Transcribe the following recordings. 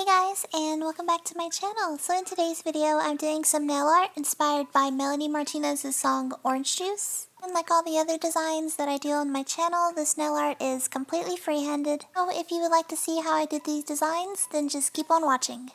guys, and welcome back to my channel. So in today's video, I'm doing some nail art inspired by Melanie Martinez's song Orange Juice. And like all the other designs that I do on my channel, this nail art is completely freehanded. So if you would like to see how I did these designs, then just keep on watching.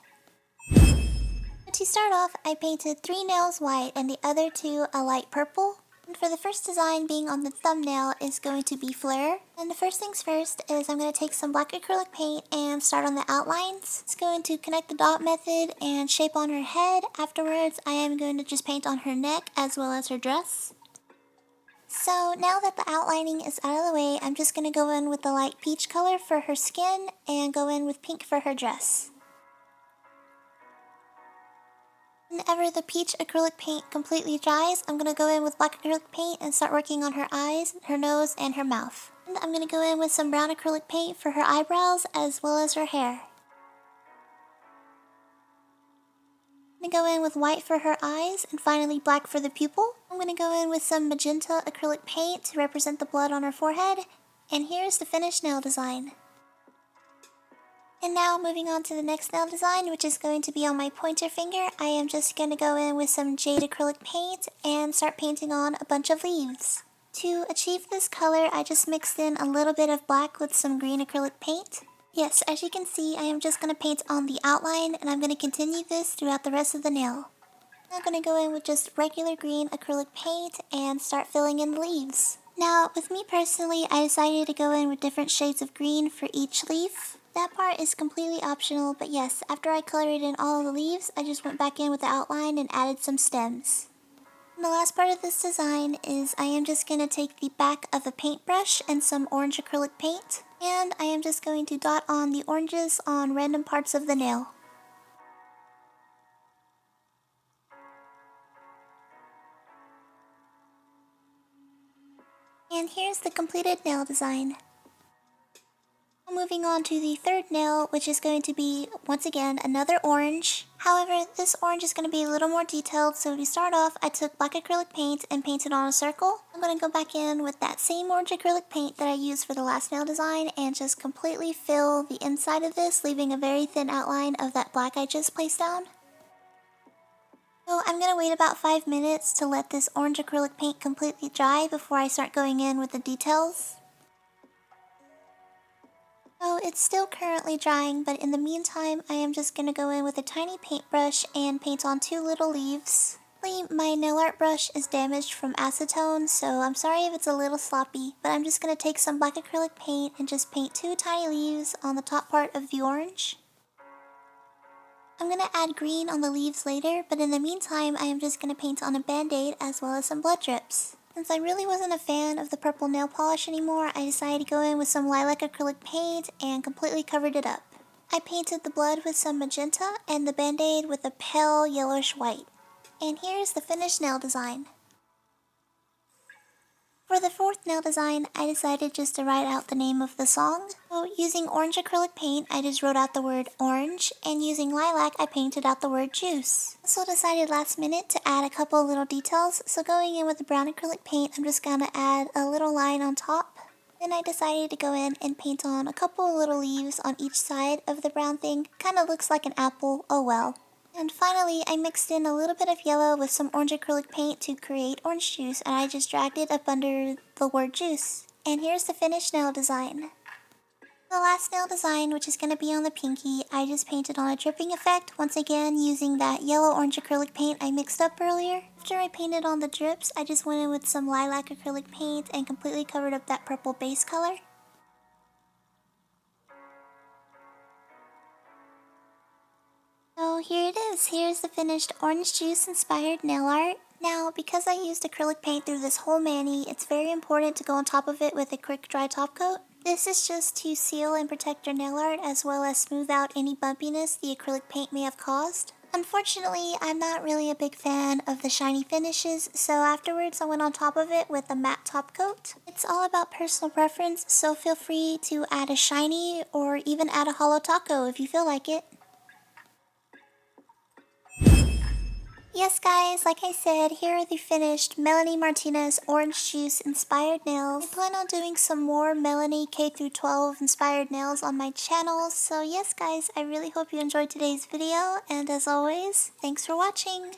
To start off, I painted 3 nails white and the other 2 a light purple. And for the first design being on the thumbnail is going to be Flare. And the first things first is I'm going to take some black acrylic paint and start on the outlines. It's going to connect the dot method and shape on her head. Afterwards, I am going to just paint on her neck as well as her dress. So now that the outlining is out of the way, I'm just going to go in with the light peach color for her skin and go in with pink for her dress. Whenever the peach acrylic paint completely dries, I'm going to go in with black acrylic paint and start working on her eyes, her nose, and her mouth. And I'm going to go in with some brown acrylic paint for her eyebrows as well as her hair. I'm going to go in with white for her eyes and finally black for the pupil. I'm going to go in with some magenta acrylic paint to represent the blood on her forehead. And here's the finished nail design. And now moving on to the next nail design, which is going to be on my pointer finger, I am just going to go in with some jade acrylic paint and start painting on a bunch of leaves. To achieve this color, I just mixed in a little bit of black with some green acrylic paint. Yes, as you can see, I am just going to paint on the outline and I'm going to continue this throughout the rest of the nail. I'm going to go in with just regular green acrylic paint and start filling in the leaves. Now, with me personally, I decided to go in with different shades of green for each leaf. That part is completely optional, but yes, after I colored in all of the leaves, I just went back in with the outline and added some stems. And the last part of this design is I am just going to take the back of a paintbrush and some orange acrylic paint, and I am just going to dot on the oranges on random parts of the nail. And here's the completed nail design. Moving on to the third nail, which is going to be, once again, another orange. However, this orange is going to be a little more detailed, so to start off, I took black acrylic paint and painted on a circle. I'm going to go back in with that same orange acrylic paint that I used for the last nail design and just completely fill the inside of this, leaving a very thin outline of that black I just placed down. So I'm going to wait about 5 minutes to let this orange acrylic paint completely dry before I start going in with the details. So it's still currently drying, but in the meantime, I am just going to go in with a tiny paintbrush and paint on 2 little leaves. My nail art brush is damaged from acetone, so I'm sorry if it's a little sloppy, but I'm just going to take some black acrylic paint and just paint 2 tiny leaves on the top part of the orange. I'm going to add green on the leaves later, but in the meantime, I am just going to paint on a band-aid as well as some blood drips. Since I really wasn't a fan of the purple nail polish anymore, I decided to go in with some lilac acrylic paint and completely covered it up. I painted the blood with some magenta and the band-aid with a pale yellowish white. And here's the finished nail design. For the 4th nail design, I decided just to write out the name of the song. So using orange acrylic paint, I just wrote out the word orange, and using lilac, I painted out the word juice. Also decided last minute to add a couple little details, so going in with the brown acrylic paint, I'm just gonna add a little line on top. Then I decided to go in and paint on a couple little leaves on each side of the brown thing. Kinda looks like an apple, oh well. And finally, I mixed in a little bit of yellow with some orange acrylic paint to create orange juice, and I just dragged it up under the word juice. And here's the finished nail design. The last nail design, which is going to be on the pinky, I just painted on a dripping effect, once again using that yellow-orange acrylic paint I mixed up earlier. After I painted on the drips, I just went in with some lilac acrylic paint and completely covered up that purple base color. So here it is. Here's the finished orange juice inspired nail art. Now, because I used acrylic paint through this whole mani, it's very important to go on top of it with a quick dry top coat. This is just to seal and protect your nail art as well as smooth out any bumpiness the acrylic paint may have caused. Unfortunately, I'm not really a big fan of the shiny finishes, so afterwards I went on top of it with a matte top coat. It's all about personal preference, so feel free to add a shiny or even add a hollow taco if you feel like it. Yes guys, like I said, here are the finished Melanie Martinez orange juice inspired nails. I plan on doing some more Melanie K through 12 inspired nails on my channel. So yes guys, I really hope you enjoyed today's video, and as always, thanks for watching.